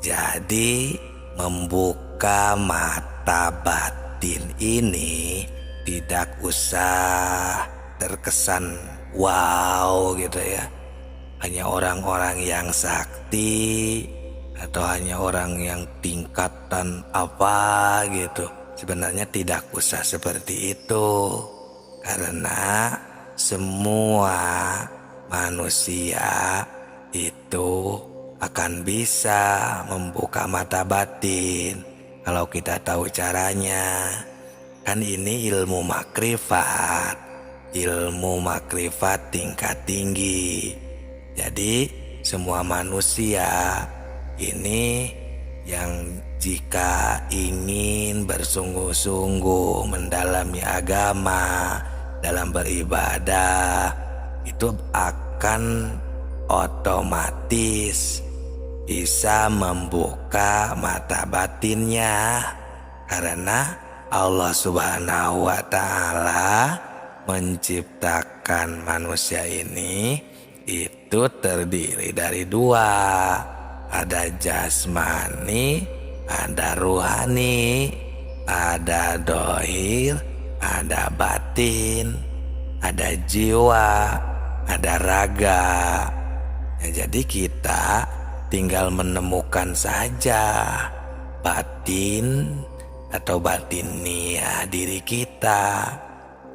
Jadi membuka mata batin ini tidak usah terkesan wow gitu ya. Hanya orang-orang yang sakti atau hanya orang yang tingkatan apa gitu. Sebenarnya tidak usah seperti itu. Karena semua manusia itu akan bisa membuka mata batin kalau kita tahu caranya. Kan ini ilmu makrifat, ilmu makrifat tingkat tinggi. Jadi semua manusia ini yang jika ingin bersungguh-sungguh mendalami agama dalam beribadah, itu akan otomatis bisa membuka mata batinnya. Karena Allah Subhanahu wa Ta'ala menciptakan manusia ini itu terdiri dari dua. Ada jasmani, ada ruhani, ada dohir, ada batin, ada jiwa, ada raga. Ya, jadi kita tinggal menemukan saja batin atau batinia diri kita.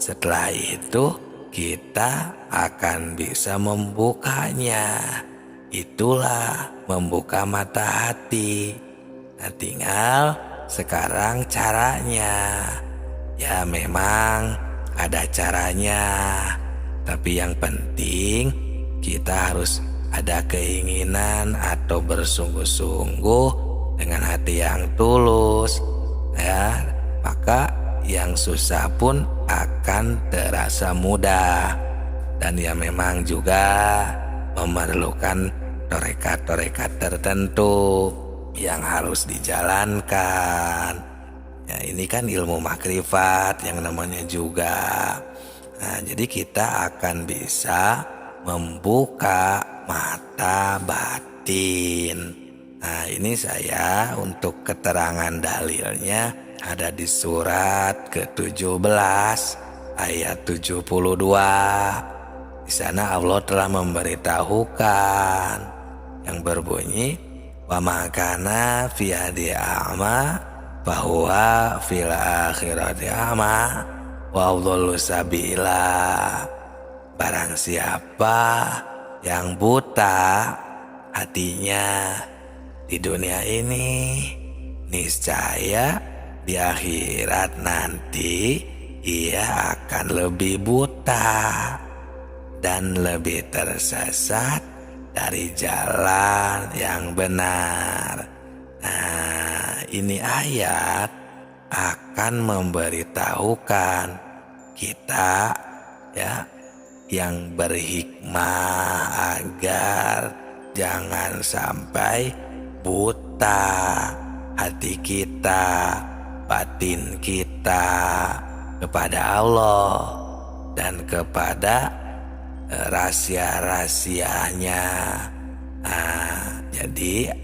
Setelah itu kita akan bisa membukanya. Itulah membuka mata hati. Nah, tinggal sekarang caranya. Ya memang ada caranya, tapi yang penting kita harus ada keinginan atau bersungguh-sungguh dengan hati yang tulus. Ya, maka yang susah pun akan terasa mudah. Dan ya memang juga memerlukan torekat-torekat tertentu yang harus dijalankan. Ya, ini kan ilmu makrifat yang namanya juga. Nah, jadi kita akan bisa membuka mata batin. Nah, ini saya untuk keterangan dalilnya ada di surat ke-17 ayat 72. Di sana Allah telah memberitahukan yang berbunyi, wa makana fi hadi a'ma bahwa fil akhirati a'ma wa adhallu sabila. Barang siapa yang buta hatinya di dunia ini, niscaya di akhirat nanti ia akan lebih buta dan lebih tersesat dari jalan yang benar. Nah, ini ayat akan memberitahukan kita ya yang berhikmah agar jangan sampai buta hati kita, batin kita kepada Allah dan kepada rahasia-rahasianya. Nah, jadi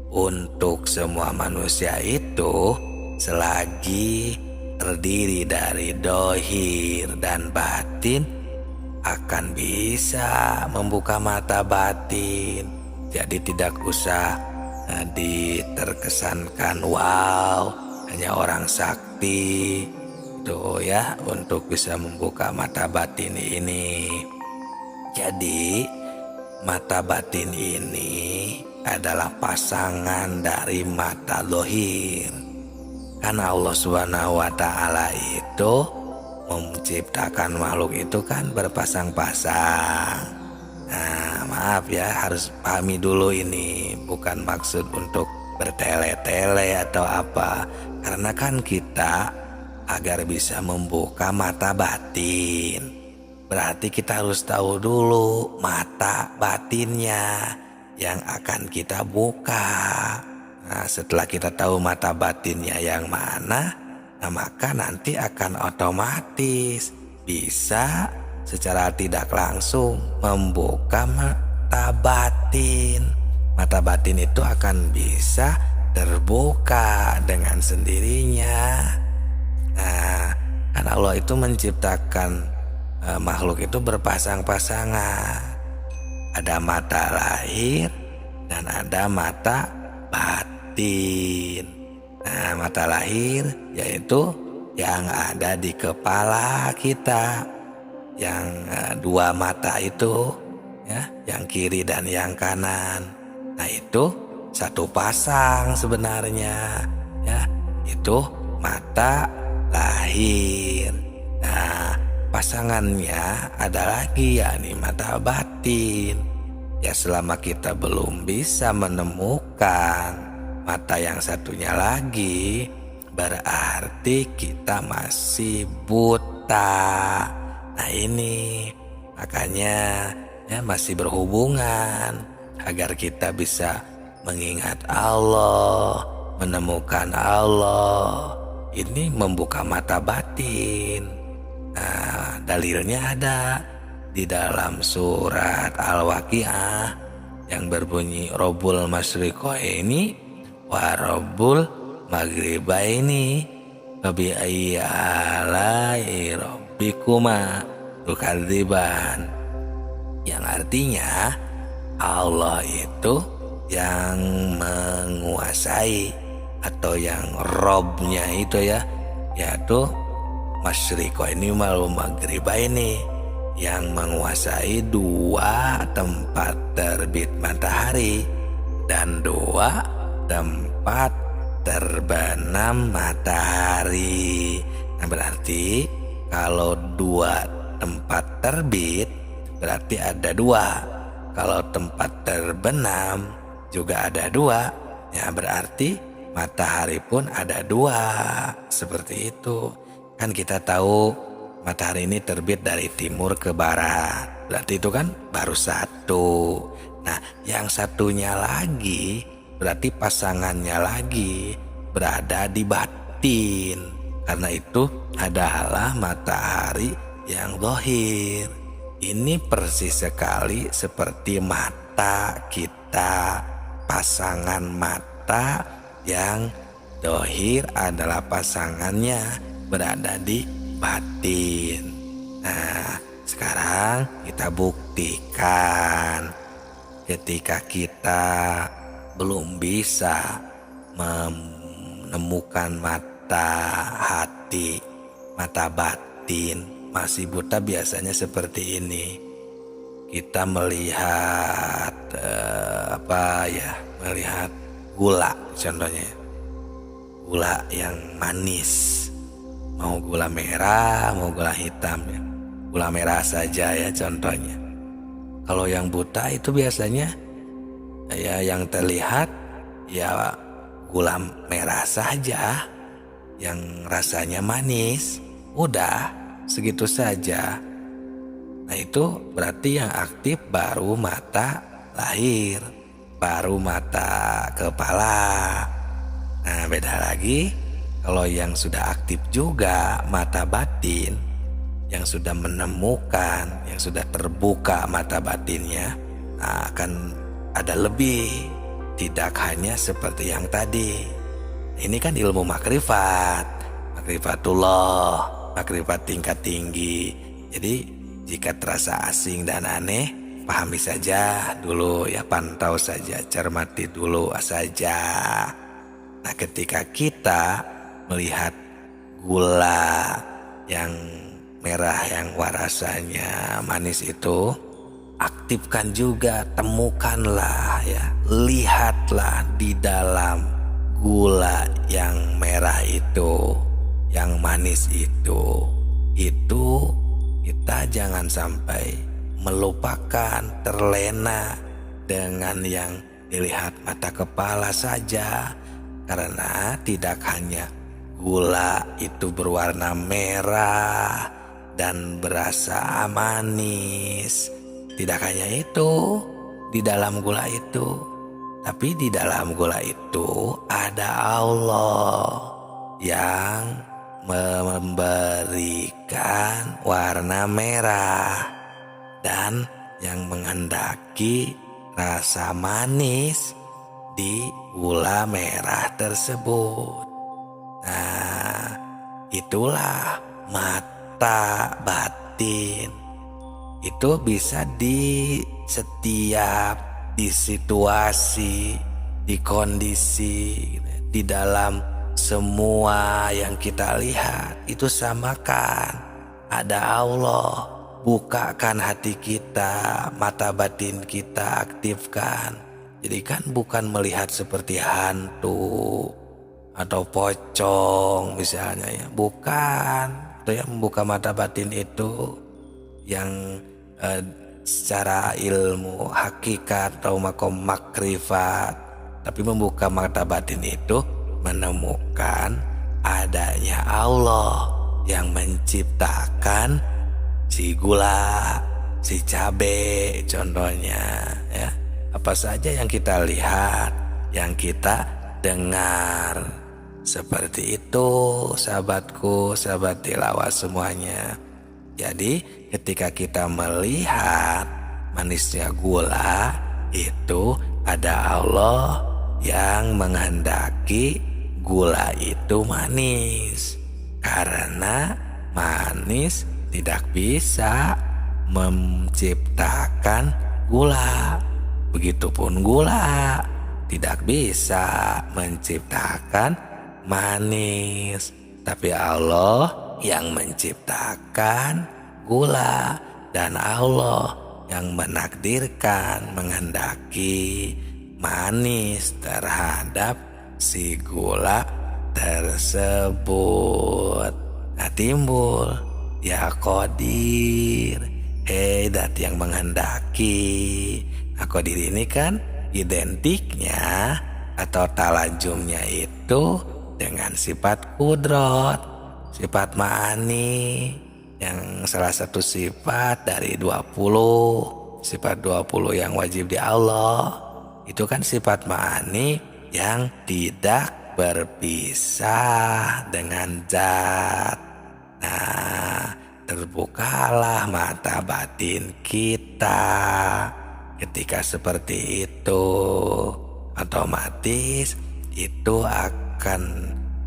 untuk semua manusia itu selagi terdiri dari dohir dan batin akan bisa membuka mata batin. Jadi tidak usah diterkesankan wow hanya orang sakti itu ya untuk bisa membuka mata batin ini. Jadi mata batin ini adalah pasangan dari mata dohir. Karena Allah Subhanahu wa Ta'ala itu menciptakan makhluk itu kan berpasang-pasang. Nah, maaf ya, harus pahami dulu ini, bukan maksud untuk bertele-tele atau apa. Karena kan kita agar bisa membuka mata batin, berarti kita harus tahu dulu mata batinnya yang akan kita buka. Nah, setelah kita tahu mata batinnya yang mana, nah maka nanti akan otomatis bisa secara tidak langsung membuka mata batin. mata batin itu akan bisa terbuka dengan sendirinya. Nah, kan Allah itu menciptakan makhluk itu berpasang-pasangan. Ada mata lahir dan ada mata batin. Nah, mata lahir yaitu yang ada di kepala kita, yang dua mata itu, ya, yang kiri dan yang kanan. Nah, itu satu pasang sebenarnya, ya, itu mata lahir. Nah, pasangannya ada lagi, yakni mata batin. Ya, selama kita belum bisa menemukan mata yang satunya lagi, berarti kita masih buta. Nah, ini makanya ya masih berhubungan agar kita bisa mengingat Allah, menemukan Allah. Ini membuka mata batin. Nah, dalilnya ada di dalam surat Al-Waqiah yang berbunyi Rabbul Masyriqaini wa Rabbul Maghribaini fabi ayyi alai rabbikuma tukadziban, yang artinya Allah itu yang menguasai atau yang Robnya itu ya, yaitu Masyriqaini wal Maghribaini, yang menguasai dua tempat terbit matahari dan dua tempat terbenam matahari. Nah, berarti kalau dua tempat terbit berarti ada dua. Kalau tempat terbenam juga ada dua. Ya, berarti matahari pun ada dua. Seperti itu. Kan kita tahu matahari ini terbit dari timur ke barat. Berarti itu kan baru satu. Nah, yang satunya lagi berarti pasangannya lagi berada di batin. Karena itu adalah matahari yang zahir. Ini persis sekali seperti mata kita. Pasangan mata yang zahir adalah pasangannya berada di batin. Nah, sekarang kita buktikan ketika kita belum bisa menemukan mata hati, mata batin, masih buta, biasanya seperti ini. Kita melihat melihat gula contohnya. Gula yang manis. Mau gula merah, mau gula hitam ya. Gula merah saja ya contohnya. Kalau yang buta itu biasanya ya yang terlihat ya gula merah saja yang rasanya manis. Udah segitu saja. Nah, itu berarti yang aktif baru mata lahir, baru mata kepala. Nah, beda lagi kalau yang sudah aktif juga mata batin, yang sudah menemukan, yang sudah terbuka mata batinnya, nah, akan ada lebih. Tidak hanya seperti yang tadi. Ini kan ilmu makrifat, makrifatullah, makrifat tingkat tinggi. Jadi jika terasa asing dan aneh, pahami saja dulu ya, pantau saja, cermati dulu saja. Nah, ketika kita melihat gula yang merah yang rasanya manis itu, aktifkan juga, temukanlah ya, lihatlah di dalam gula yang merah itu, yang manis itu kita jangan sampai melupakan, terlena dengan yang dilihat mata kepala saja. Karena tidak hanya gula itu berwarna merah dan berasa manis, tidak hanya itu di dalam gula itu, tapi di dalam gula itu ada Allah yang memberikan warna merah dan yang menghendaki rasa manis di gula merah tersebut. Nah, itulah mata batin. Itu bisa di setiap di situasi, di kondisi, di dalam semua yang kita lihat. Itu samakan ada Allah. Bukakan hati kita, mata batin kita aktifkan. Jadi kan bukan melihat seperti hantu atau pocong misalnya ya, bukan. Itu yang membuka mata batin itu yang secara ilmu hakikat atau makom makrifat. Tapi membuka mata batin itu menemukan adanya Allah yang menciptakan si gula, si cabe contohnya ya. Apa saja yang kita lihat, yang kita dengar. Seperti itu sahabatku, sahabat tilawah semuanya. Jadi ketika kita melihat manisnya gula, itu ada Allah yang menghendaki gula itu manis. Karena manis tidak bisa menciptakan gula. Begitupun gula tidak bisa menciptakan manis. Tapi Allah yang menciptakan gula, dan Allah yang menakdirkan, menghendaki manis terhadap si gula tersebut. Nah, timbul ya Qadir, dat yang menghendaki. Nah, Qadir ini kan identiknya atau talajumnya itu dengan sifat kudrot, sifat ma'ani, yang salah satu sifat dari 20 sifat 20 yang wajib di Allah. Itu kan sifat ma'ani yang tidak berpisah dengan zat. Nah, terbukalah mata batin kita ketika seperti itu. Otomatis itu akan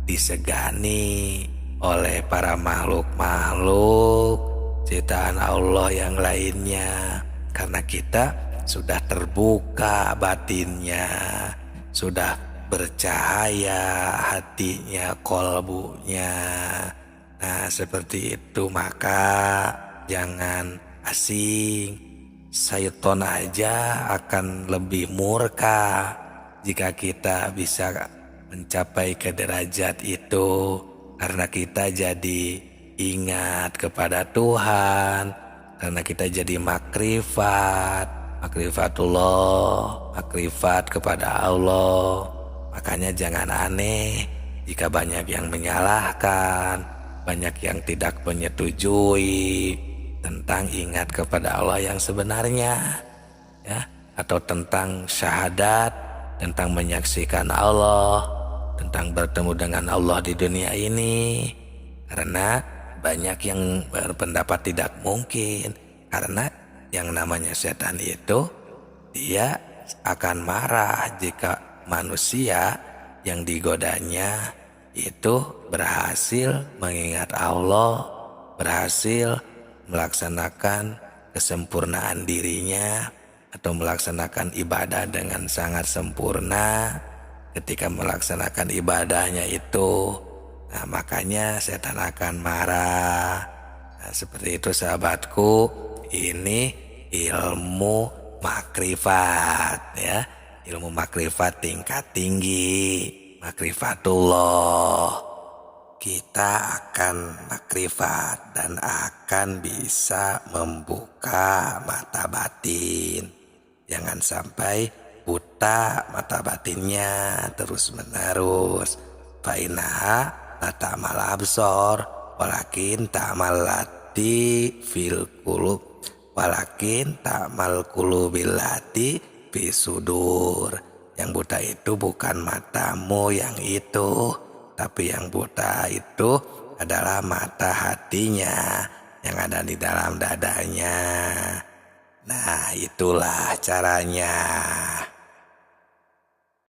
disegani oleh para makhluk-makhluk ciptaan Allah yang lainnya, karena kita sudah terbuka batinnya, sudah bercahaya hatinya, kolbunya. Nah, seperti itu, maka jangan asing. Syaitan aja akan lebih murka jika kita bisa mencapai ke derajat itu, karena kita jadi ingat kepada Tuhan, karena kita jadi makrifatullah, makrifat kepada Allah. Makanya jangan aneh jika banyak yang menyalahkan, banyak yang tidak menyetujui tentang ingat kepada Allah yang sebenarnya, ya, atau tentang syahadat, tentang menyaksikan Allah, tentang bertemu dengan Allah di dunia ini. Karena banyak yang berpendapat tidak mungkin, karena yang namanya setan itu dia akan marah jika manusia yang digodanya itu berhasil mengingat Allah, berhasil melaksanakan kesempurnaan dirinya atau melaksanakan ibadah dengan sangat sempurna. Ketika melaksanakan ibadahnya itu, nah makanya setan akan marah. Nah, seperti itu sahabatku, ini ilmu makrifat ya, ilmu makrifat tingkat tinggi, makrifatullah. Kita akan makrifat dan akan bisa membuka mata batin. Jangan sampai buta mata batinnya terus menerus. Fainaha ta'mal absor walakin ta'mal lati fil qulub walakin ta'mal qulubil lati fisudur. Yang buta itu bukan matamu yang itu, tapi yang buta itu adalah mata hatinya yang ada di dalam dadanya. Nah, itulah caranya.